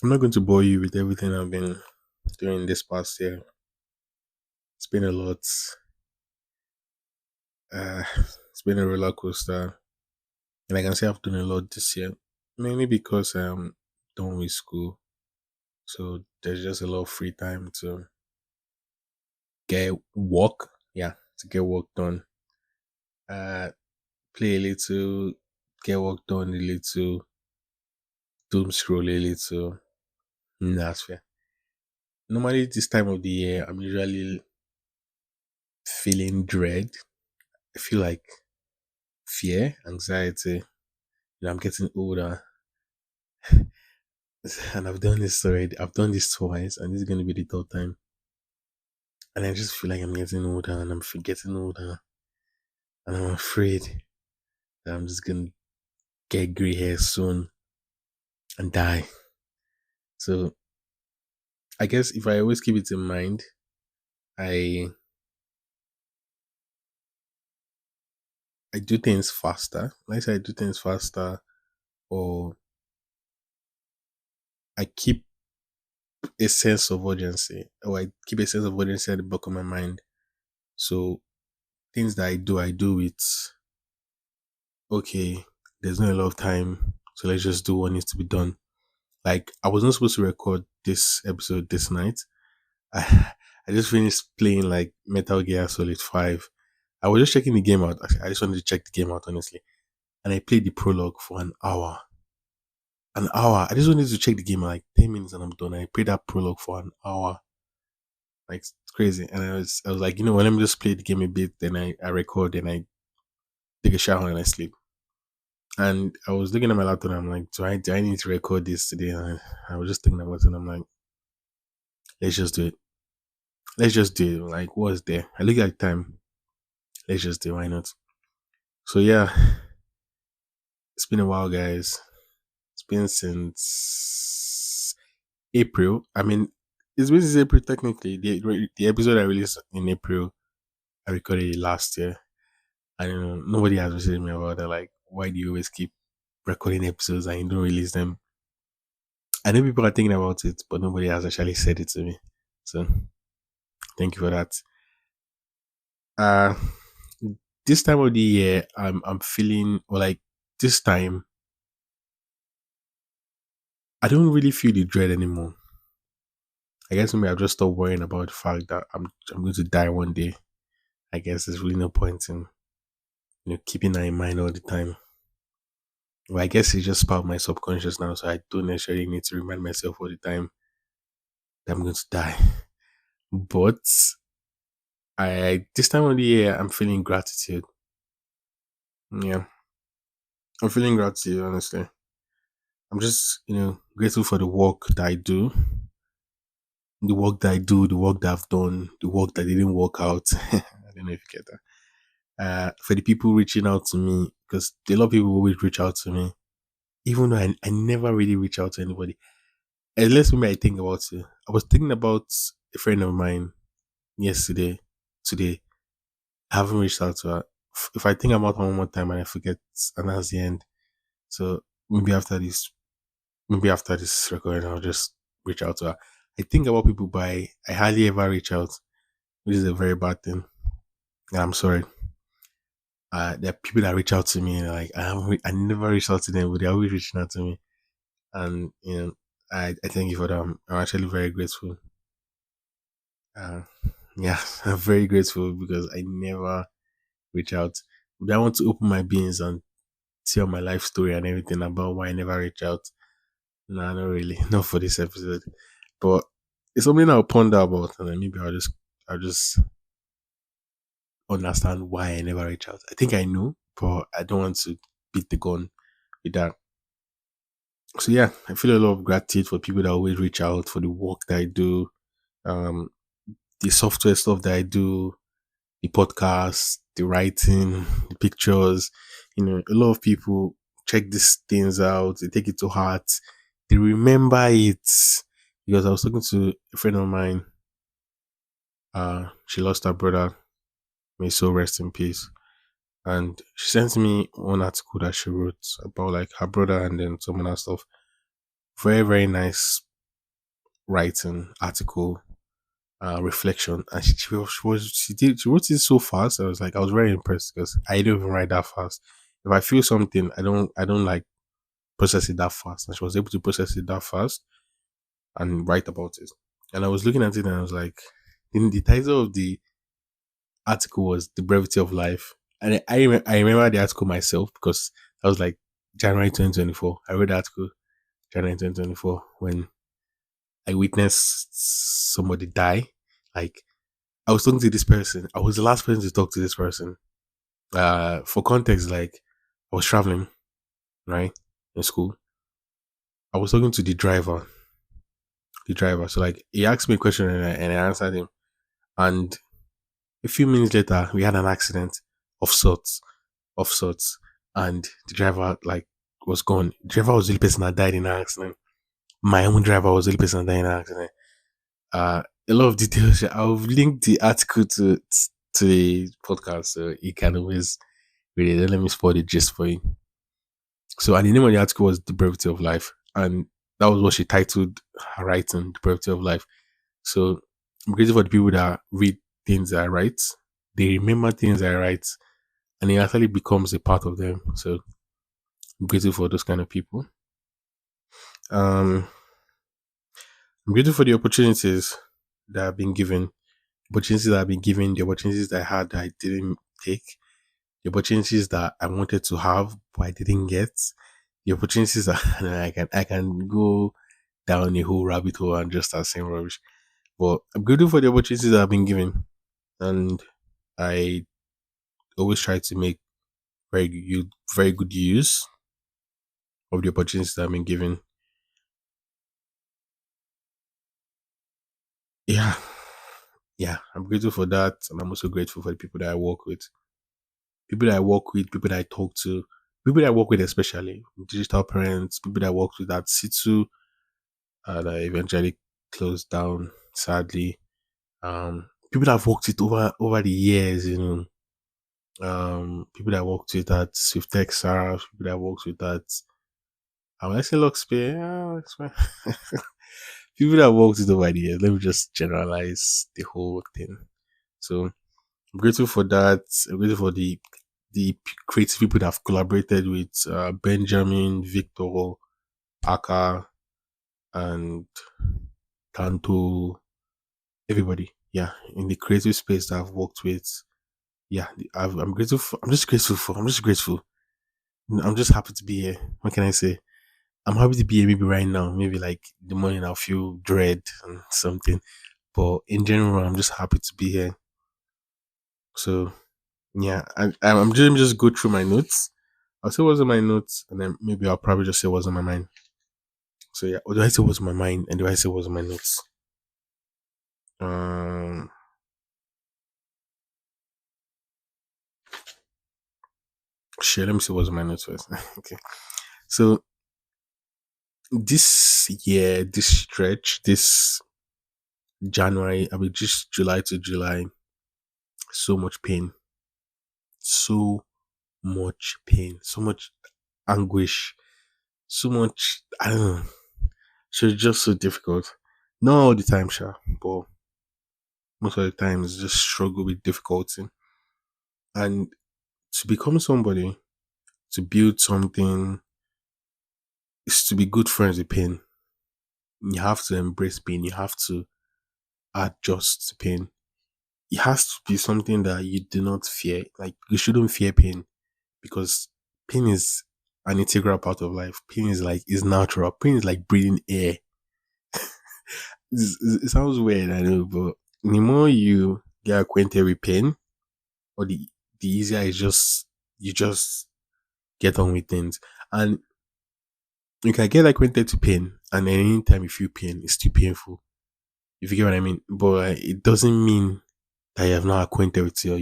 I'm not going to bore you with everything I've been doing this past year. It's been a lot. It's been a roller coaster, and I can say I've done a lot this year, mainly because I'm done with school. So there's just a lot of free time to get work. Yeah, to get work done. Uh, Play a little, get work done a little, doom scroll a little. That's fair. Normally, this time of the year, I'm usually feeling dread. I feel like fear, anxiety. I'm getting older, and I've done this already. I've done this twice, and this is going to be the third time. And I just feel like I'm getting older, and getting older, and I'm afraid that I'm just going to get gray hair soon and die. So I guess if I always keep it in mind, I I do things faster. Like I say, I do things faster, or I keep a sense of urgency, or I keep a sense of urgency at the back of my mind. So things that I do with okay, there's not a lot of time, so let's just do what needs to be done. Like I was not supposed to record this episode this night. I just finished playing like Metal Gear Solid 5. I was just checking the game out. I just wanted to check the game out honestly. And I played the prologue for an hour. An hour. I just wanted to check the game like 10 minutes and I'm done. I played that prologue for an hour. Like it's crazy. And I was like, let me just play the game a bit, then I record, then I take a shower and I sleep. And I was looking at my laptop and I'm like, do I need to record this today? And I was just thinking about it and I'm like, let's just do it. Let's just do it. Like, what's there? I look at the time. Let's just do it. Why not? So yeah, it's been a while, guys. It's been since April. I mean, it's been since April technically. The episode I released in April, I recorded it last year. I don't know. Nobody has messaged me about that. Like, why do you always keep recording episodes and you don't release them? I know people are thinking about it, but nobody has actually said it to me. So thank you for that. Uh this time of the year, I'm feeling or like this time I don't really feel the dread anymore. I guess maybe I've just stopped worrying about the fact that I'm going to die one day. I guess there's really no point in keeping that in mind all the time. Well, I guess it's just part of my subconscious now, so I don't necessarily need to remind myself all the time that I'm going to die. But I this time of the year I'm feeling gratitude. Yeah. I'm feeling gratitude, honestly. I'm just, grateful for the work that I do, the work that I do, the work that I've done, the work that didn't work out. I don't know if you get that. For the people reaching out to me, because a lot of people always reach out to me, even though I never really reach out to anybody. Unless maybe I think about it. I was thinking about a friend of mine yesterday, today. I haven't reached out to her. If I think about her one more time and I forget, and that's the end. So maybe after this maybe after this recording, I'll just reach out to her. I think about people, but I hardly ever reach out, which is a very bad thing. And I'm sorry. There are people that reach out to me, and like I never reach out to them, but they're always reaching out to me, and I thank you for that. I'm actually very grateful. Uh, yeah, I'm very grateful because I never reach out. But I want to open my beings and tell my life story and everything about why I never reach out. No, not really. Not for this episode. But it's something I'll ponder about and then maybe I'll just understand why I never reach out. I think I know, but I don't want to beat the gun with that. So yeah, I feel a lot of gratitude for people that always reach out for the work that I do, um, the software stuff that I do, the podcast, the writing, the pictures. A lot of people check these things out, they take it to heart, they remember it. Because I was talking to a friend of mine, she lost her brother, may so rest in peace. And she sent me one article that she wrote about like her brother and then some other stuff. Very, very nice writing article, reflection, and she wrote it so fast. I was very impressed because I don't even write that fast. If I feel something, I don't like process it that fast, and she was able to process it that fast and write about it. And I was looking at it and I was like, the title of the article was "The Brevity of Life," and I remember the article myself because that was like January 2024. I read the article January 2024 when I witnessed somebody die. Like, I was talking to this person. I was the last person to talk to this person. For context, like, I was traveling, right, in school. I was talking to the driver. The driver. So like he asked me a question and I answered him. And a few minutes later, we had an accident of sorts, of sorts. And the driver like was gone. The driver was the only person that died in an accident. My own driver was the only person that died in an accident. A lot of details. I'll link the article to the podcast so you can always read it. Let me spoil the gist for you. So, and the name of the article was "The Brevity of Life," and that was what she titled her writing, "The Brevity of Life." So, I'm grateful for the people that read things I write. They remember things I write, and it actually becomes a part of them. So, I'm grateful for those kind of people. Um, I'm grateful for the opportunities that have been given, opportunities that have been given, the opportunities that I had that I didn't take, the opportunities that I wanted to have but I didn't get, the opportunities that I can go down a whole rabbit hole and just start saying rubbish. But I'm grateful for the opportunities that I've been given, and I always try to make very good use of the opportunities that I've been given. Yeah, yeah, I'm grateful for that, and I'm also grateful for the people that I work with, people that I talk to, people that I work with, especially digital parents, people that I worked with at Situ that eventually closed down, sadly. People that I've worked with over the years, people that I worked with at Swift Sarah, people that I worked with at when I say Luxpay, people that I worked with over the years. Let me just generalize the whole thing. So I'm grateful for that. I'm grateful for the creative people that I've collaborated with, Benjamin, Victor, Aka, and Tanto, everybody. Yeah, in the creative space that I've worked with. Yeah, I'm grateful. I'm just grateful for. I'm just grateful. I'm just happy to be here. What can I say? I'm happy to be here. Maybe right now, maybe like the morning, I'll feel dread and something. But in general, I'm just happy to be here. So yeah, let me just go through my notes. I'll say what's on my notes, and then maybe I'll probably just say what's on my mind. So yeah, or do I say what's on my mind, and do I say what's on my notes? Um, Let me see what's on my notes first. Okay, so this year, this stretch, this January, I mean, just July to July, so much pain, so much pain, so much anguish, so much. I don't know. So it's just so difficult. Not all the time, sure, but most of the time, it's just struggle with difficulty. And to become somebody, to build something, is to be good friends with pain. You have to embrace pain. You have to adjust to pain. It has to be something that you do not fear. Like, you shouldn't fear pain because pain is an integral part of life. Pain is natural. Pain is like breathing air. It sounds weird, I know, but the more you get acquainted with pain, or the easier it's just you just get on with things. And you can get acquainted to pain, and then anytime you feel pain, it's still painful. If you get what I mean. But it doesn't mean that you have not acquainted with it, or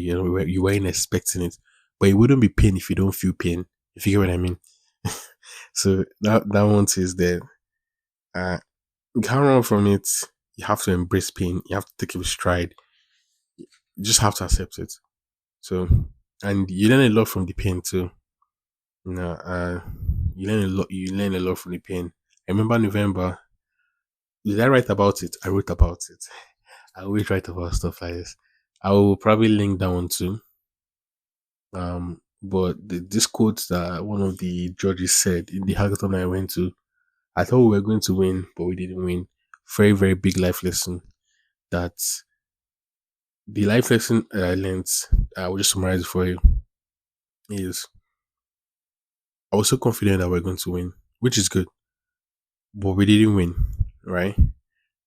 you weren't expecting it. But it wouldn't be pain if you don't feel pain. If you get what I mean. So that one is there. You can't run from it. You have to embrace pain. You have to take it with stride. You just have to accept it. So, and you learn a lot from the pain too. You know, you learn a lot. You learn a lot from the pain. I remember November. did I write about it? I wrote about it. I always write about stuff like this. I will probably link that one too. But this quote that one of the judges said in the hackathon I went to, I thought we were going to win, but we didn't win. Very, very big life lesson. That the life lesson I learned, I will just summarize it for you, is I was so confident that we're going to win, which is good, but we didn't win, right?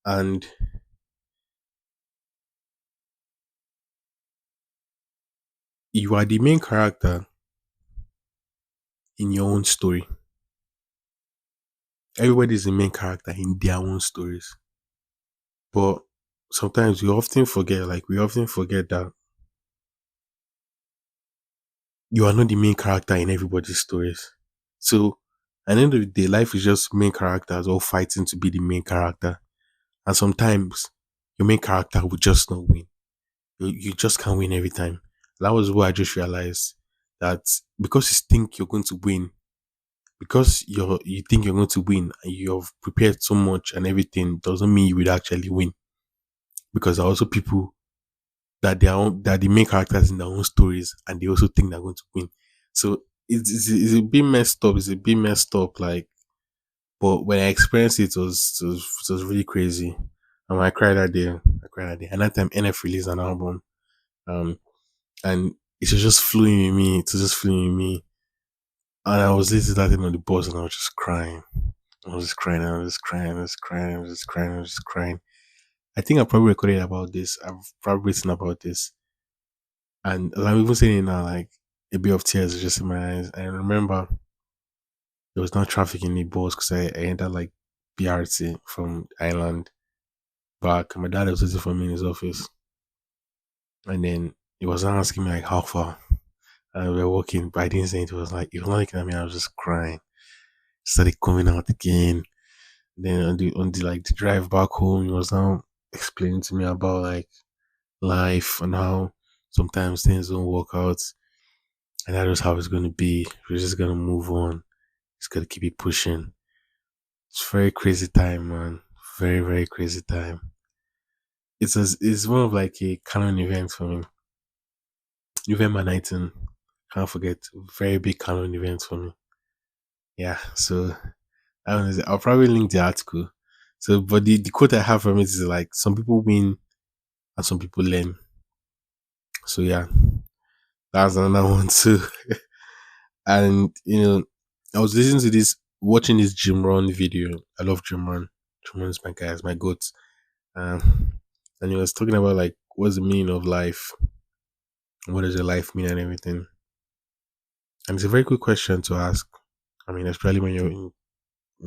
And you are the main character in your own story. Everybody is the main character in their own stories. But sometimes we often forget that you are not the main character in everybody's stories. So at the end of the day, life is just main characters all fighting to be the main character. And sometimes your main character will just not win. You just can't win every time. That was what I just realized, that because you think you're going to win, because you think you're going to win and you've prepared so much and everything, doesn't mean you will actually win. Because there are also people that the main characters in their own stories and they also think they're going to win. So it's a bit messed up. It's a bit messed up. Like, but when I experienced it, it was really crazy. And I cried that day. I cried that day. And that time NF released an album. Um, and it was just flowing with me. It was just flowing with me. And I was listening to that thing on the bus and I was just crying. I was just crying. I was just crying. I was just crying. I was just crying. I was just crying. I think I probably recorded about this. I've probably written about this. And as I'm even saying it now, like a bit of tears is just in my eyes. And I remember there was no traffic in the bus because I entered like BRT from Island back. And my dad was waiting for me in his office. And then he was asking me like how far. And we were walking, but I didn't say it. It was like he was not looking at me, I was just crying. Started coming out again. Then on the like the drive back home, he was now explaining to me about like life and how sometimes things don't work out. And that is how it's gonna be. We're just gonna move on. Just gotta keep it pushing. It's very crazy time, man. Very, very crazy time. It's one of like a canon event for me. November 19, can't forget, very big canon event for me. Yeah, so I don't know, I'll probably link the article. So, but the quote I have from it is like, some people win and some people learn. So yeah, that's another one too. And I was listening to this, watching this Jim Rohn video. I love Jim Rohn. Jim Rohn's my guy, is my goat. And he was talking about like what's the meaning of life, what does your life mean, and everything. And it's a very good question to ask. I mean, especially when you're in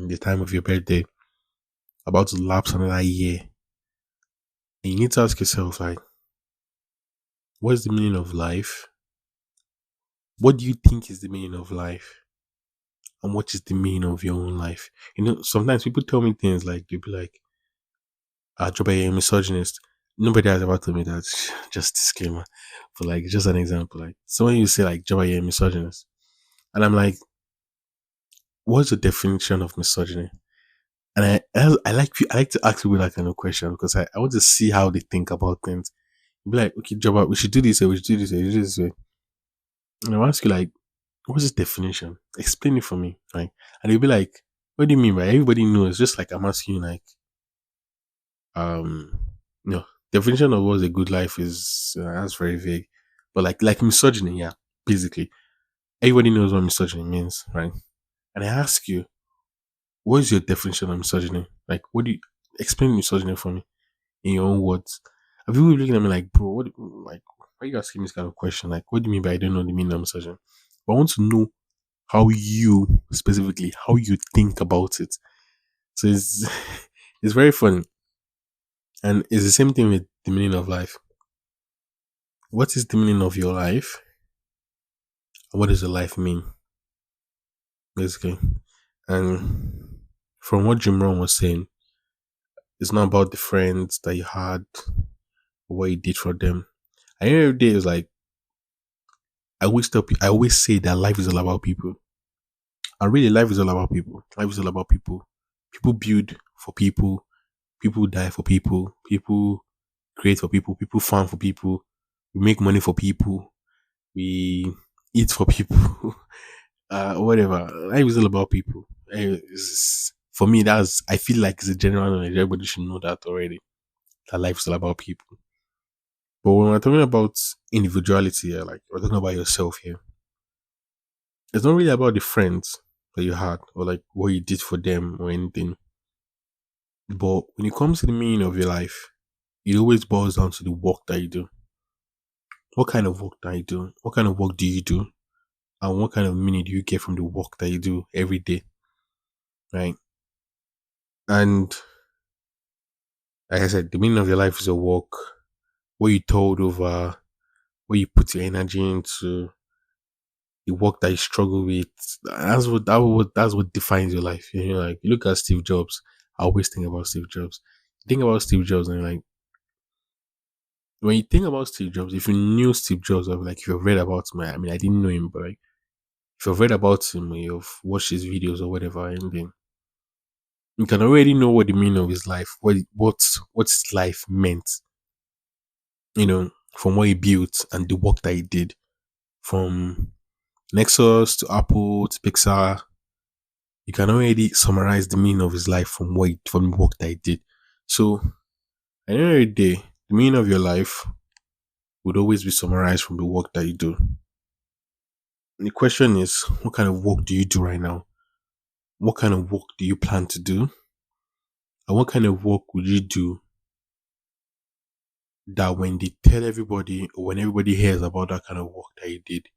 the time of your birthday, about to lapse another year, and you need to ask yourself like, what's the meaning of life? What do you think is the meaning of life? And what is the meaning of your own life? Sometimes people tell me things like, they'll be like, Joba, you're a misogynist. Nobody has ever told me that. Just disclaimer. But like, just an example. Like, someone you say like, Joba, you're a misogynist. And I'm like, what's the definition of misogyny? And I like to ask people that kind of question because I want to see how they think about things. Be like, okay, Joba, we should do this way, we should do this way, we should do this way. And I'll ask you like, what's this definition? Explain it for me. Right? And they'll be like, what do you mean by everybody knows? Just like I'm asking you like, um no, definition of what's a good life is that's very vague. But like misogyny, yeah, basically. Everybody knows what misogyny means, right? And I ask you, what is your definition of misogyny? Like what do you explain misogyny for me in your own words? And people looking at me like, bro, why are you asking me this kind of question? Like, what do you mean by I don't know the meaning of misogyny? But I want to know how you specifically, how you think about it. So it's it's very funny. And it's the same thing with the meaning of life. What is the meaning of your life? And what does your life mean? Basically. And from what Jim Rohn was saying, it's not about the friends that you had, or what you did for them. At the end of the day, it's like I always say that life is all about people. And really life is all about people. Life is all about people. People build for people. People die for people. People create for people. People farm for people. We make money for people. We eat for people. Whatever. Life is all about people. For me, that's I feel like it's a general knowledge. Everybody should know that already. That life is all about people. But when we're talking about individuality, like we're talking about yourself here, it's not really about the friends that you had or like what you did for them or anything. But when it comes to the meaning of your life, it always boils down to the work that you do. What kind of work that you do? What kind of work do you do? And what kind of meaning do you get from the work that you do every day? Right. And like I said, the meaning of your life is a work. What you told over, what you put your energy into, the work that you struggle with. That's what defines your life. You know, like you look at Steve Jobs. I always think about Steve Jobs. Think about Steve Jobs and like when you think about Steve Jobs, if you knew Steve Jobs, or like if you've read about him, I mean I didn't know him, but like if you've read about him or you've watched his videos or whatever, and then you can already know what the meaning of his life, what his life meant, you know, from what he built and the work that he did. From Nexus to Apple to Pixar, you can already summarize the meaning of his life from the work that he did. So at the end of the day, the meaning of your life would always be summarized from the work that you do. And the question is, what kind of work do you do right now? What kind of work do you plan to do? And what kind of work would you do that when they tell everybody or when everybody hears about that kind of work that you did,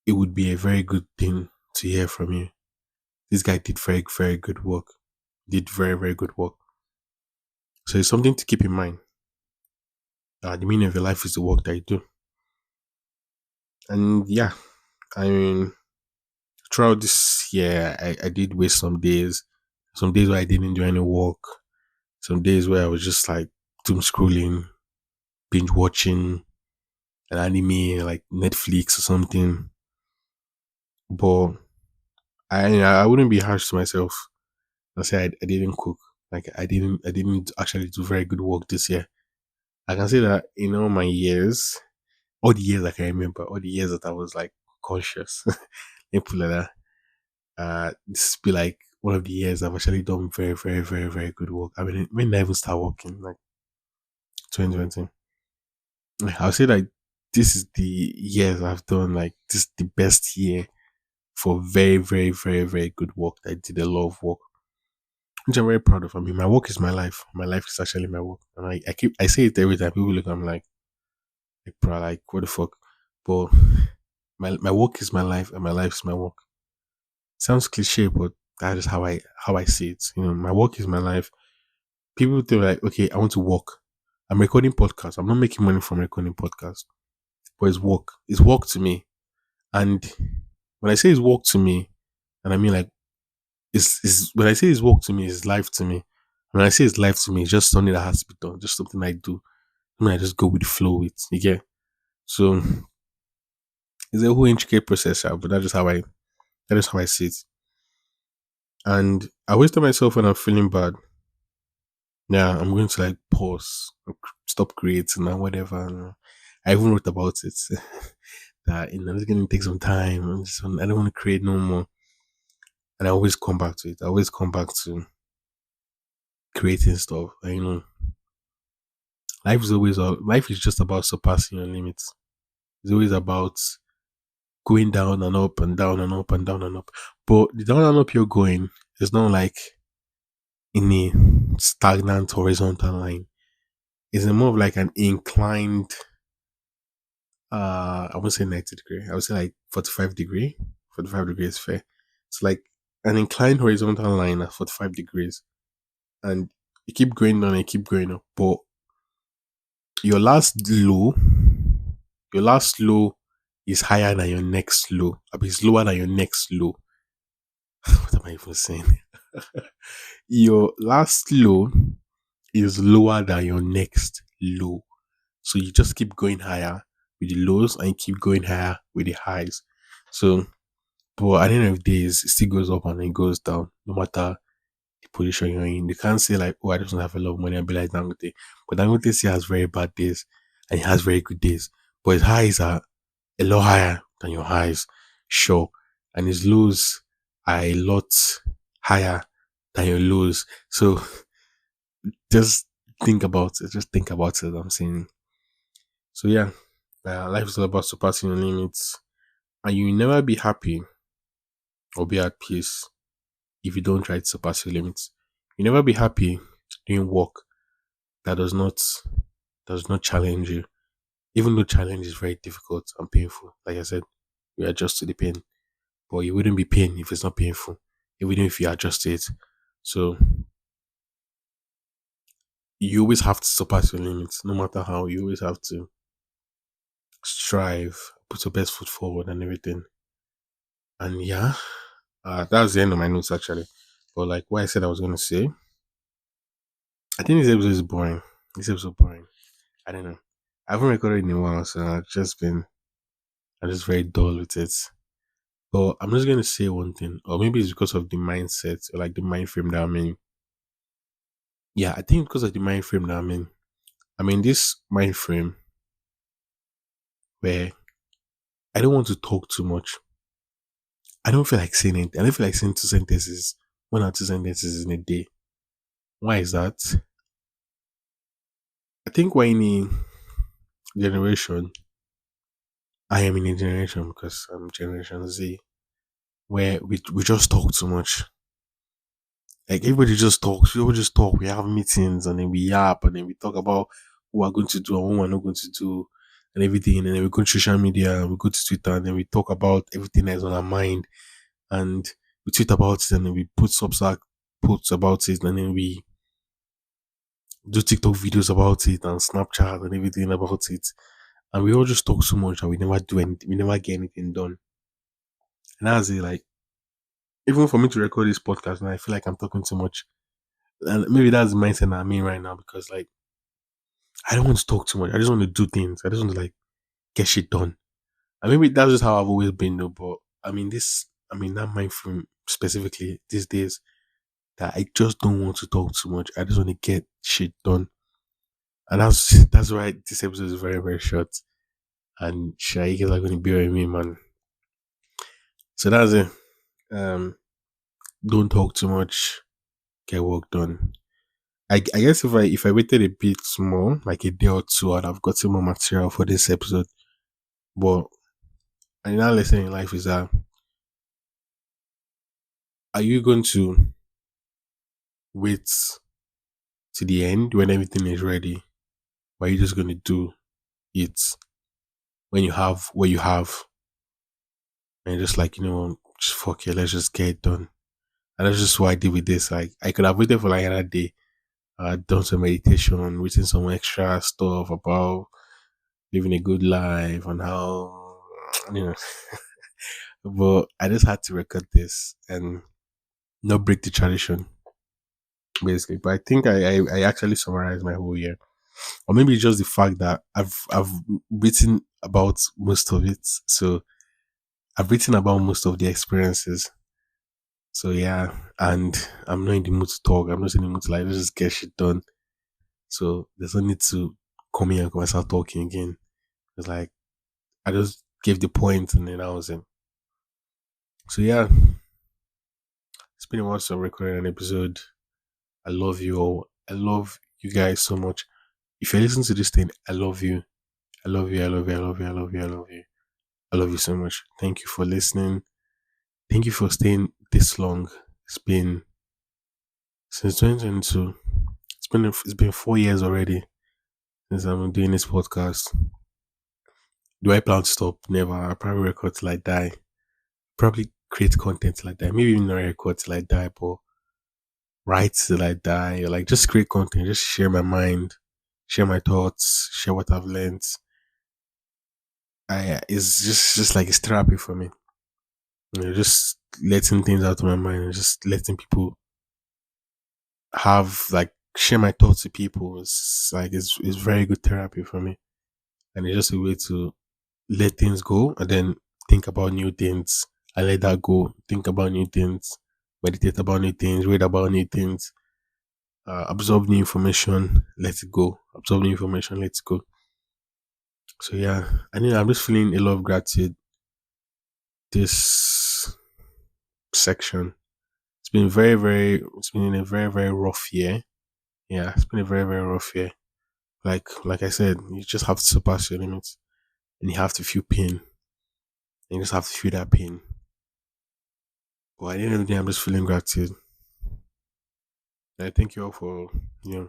it would be a very good thing to hear from you. This guy did very, very good work. Did very, very good work. So it's something to keep in mind. The meaning of your life is the work that you do. And yeah, I mean, throughout this year, I did waste some days where I didn't do any work, some days where I was just like doom scrolling, binge watching an anime like Netflix or something. But I wouldn't be harsh to myself. I say I didn't cook. Like I didn't actually do very good work this year. I can say that in all my years, all the years I can remember, all the years that I was like conscious, let me put it like that. This be like one of the years I've actually done very, very, very, very good work. I mean, when did I even start working? Like 2020. I'll say that this is the years I've done like this is the best year for very, very, very, very good work. I did a lot of work, which I'm very proud of. I mean, my work is my life. My life is actually my work, and I say it every time. People look, I'm like, bro, like what the fuck? But my work is my life, and my life is my work. Sounds cliche, but that is how I see it. You know, my work is my life. People think like, okay, I want to work. I'm recording podcasts. I'm not making money from recording podcasts, but it's work. It's work to me. And when I say it's work to me, and I mean like it's when I say it's work to me, it's life to me. When I say it's life to me, it's just something that has to be done, just something I do. I mean, I just go with the flow with. You get so it's a whole intricate process, but that is how I see it. And I always tell myself when I'm feeling bad, yeah, I'm going to like pause, stop creating and whatever. And I even wrote about it that it's going to take some time. I don't want to create no more. And I always come back to it. I always come back to creating stuff. And, life is just about surpassing your limits. It's always about going down and up and down and up and down and up. But the down and up you're going is not like in a stagnant horizontal line. It's more of like an inclined I wouldn't say 90 degree. I would say like 45 degree. 45 degrees fair. It's like an inclined horizontal line at 45 degrees. And you keep going down and you keep going up. But your last low, your last low is higher than your next low. I mean, it's lower than your next low. What am I even saying? Your last low is lower than your next low. So you just keep going higher with the lows and you keep going higher with the highs. So, but at the end of the day, it still goes up and it goes down, no matter the position you're in. You can't say like, oh, I just don't have a lot of money and be like Dangote. But Dangote still has very bad days and he has very good days. But his highs are a lot higher than your highs, sure. And his lows are a lot higher than your lows. So just think about it. Just think about it. I'm saying. So yeah, life is all about surpassing your limits, and you will never be happy or be at peace if you don't try to surpass your limits. You never be happy doing work that does not challenge you, even though challenge is very difficult and painful. Like I said, you adjust to the pain, but you wouldn't be pain if it's not painful, even if you adjust to it. So you always have to surpass your limits, no matter how. You always have to strive, put your best foot forward, and everything. And yeah, that's the end of my notes actually. But like what I said I was gonna say, I think this episode is boring. This episode boring. I don't know. I haven't recorded in a while, so I'm just very dull with it. But I'm just gonna say one thing, or maybe it's because of the mindset or like the mind frame that I'm in. Yeah, I think because of the mind frame that I'm in. I'm in this mind frame where I don't want to talk too much. I don't feel like saying it. I don't feel like saying two sentences, one or two sentences in a day. Why is that? I think we're in a generation. I am in a generation because I'm Generation Z, where we just talk too much. Like everybody just talks. We all just talk. We have meetings and then we yap and then we talk about what we're going to do and what we're not going to do and everything. And then we go to social media and we go to Twitter and then we talk about everything that's on our mind and we tweet about it and then we put Substack posts about it and then we do TikTok videos about it and Snapchat and everything about it. And we all just talk so much and we never do anything. We never get anything done. And that's it. Like even for me to record this podcast now, I feel like I'm talking too much. And maybe that's the mindset I'm in right now because like I don't want to talk too much. I just want to do things. I just want to like get shit done. And maybe that's just how I've always been though. But that mind frame specifically these days that I just don't want to talk too much. I just want to get shit done. And that's why this episode is very, very short. And sure, you guys are gonna be with me, man. So that's it. Um don't talk too much, get work done. I guess if I waited a bit more, like a day or two, I'd have gotten more material for this episode. But another lesson in life is that are you going to wait to the end when everything is ready? Or are you just gonna do it when you have what you have and just like, just fuck it, let's just get it done. And that's just what I did with this. Like I could have waited for like another day, done some meditation, written some extra stuff about living a good life and how you know but I just had to record this and not break the tradition, basically. But I think I actually summarized my whole year. Or maybe it's just the fact that I've written about most of it. So I've written about most of the experiences. So yeah, and I'm not in the mood to talk. I'm not in the mood to like let's just get shit done. So there's no need to come here and come and start talking again. It's like I just gave the point and then I was in. So yeah, it's been a while since I recorded an episode. I love you all. I love you guys so much. If you listen to this thing, I love you. I love you. I love you. I love you. I love you. I love you. I love you so much. Thank you for listening. Thank you for staying this long. It's been since 2022. It's been 4 years already since I'm doing this podcast. Do I plan to stop? Never. I probably record till I die. Probably create content till I die. Maybe even not record till I die, but write till I die. Or like just create content. Just share my mind, share my thoughts, share what I've learned. It's just like it's therapy for me. Just letting things out of my mind and just letting people have like share my thoughts with people. It's like it's very good therapy for me. And it's just a way to let things go and then think about new things. I let that go, think about new things meditate about new things, read about new things, absorb new information, let it go. Absorb new information, let it go. So yeah, I think I'm just feeling a lot of gratitude this section. It's been a very, very rough year. Yeah, it's been a very, very rough year. Like I said, you just have to surpass your limits and you have to feel pain. And you just have to feel that pain. But at the end of the day, I'm just feeling gratitude. And I thank you all for, you know,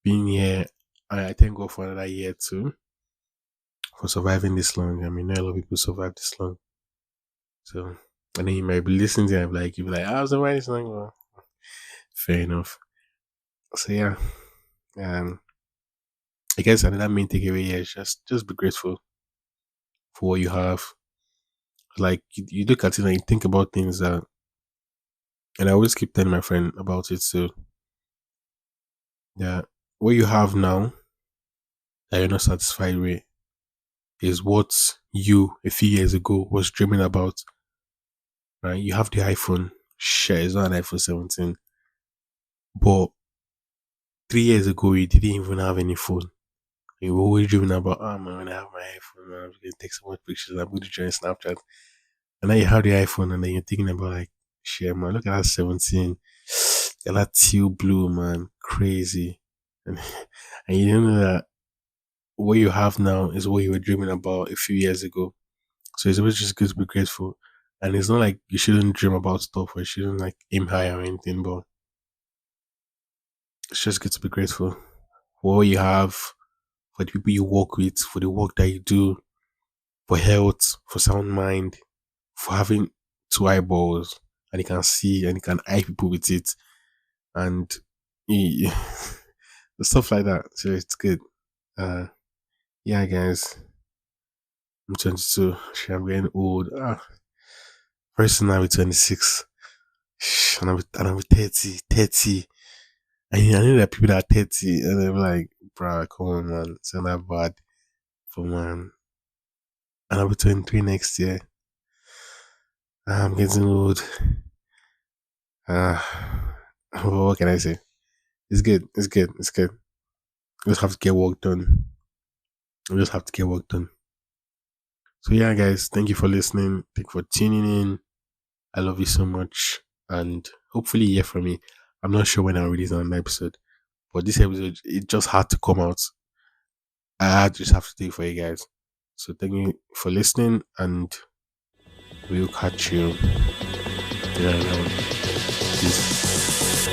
being here. I thank God for another year too, for surviving this long. I mean, not a lot of people survive this long. So, and then you might be listening to it, like, you'll be like, I was surviving this long. Well, fair enough. So, yeah, um, I guess another main takeaway here is just be grateful for what you have. Like, you look at it and you think about things that, and I always keep telling my friend about it. So, yeah, what you have now that you're not satisfied with is what you a few years ago was dreaming about. Right? You have the iPhone. Sure, it's not an iPhone 17, but 3 years ago you didn't even have any phone. You were always dreaming about, oh man, when I have my iPhone, man, I'm gonna take so much pictures. I'm going to join Snapchat, and now you have the iPhone, and then you're thinking about like, shit, man, look at that 17, look at that teal blue, man, crazy, and and you don't know that what you have now is what you were dreaming about a few years ago. So it's always just good to be grateful. And it's not like you shouldn't dream about stuff or you shouldn't like aim high or anything, but it's just good to be grateful for what you have, for the people you work with, for the work that you do, for health, for sound mind, for having two eyeballs and you can see and you can eye people with it. And yeah, stuff like that. So it's good. Uh, yeah, guys, I'm 22. Shit, I'm getting old. Very soon I'll be 26. And I'm 30, 30. I know that people that are 30 and they're like, bruh, come on, man. It's not that bad. But man, and I'll be 23 next year. I'm getting old. Uh, what can I say? It's good. It's good. It's good. We just have to get work done. We just have to get work done. So yeah, guys, thank you for listening. Thank you for tuning in. I love you so much. And hopefully you hear from me. I'm not sure when I'll release another episode. But this episode, it just had to come out. I just have to do it for you guys. So thank you for listening, and we'll catch you in another one. Peace.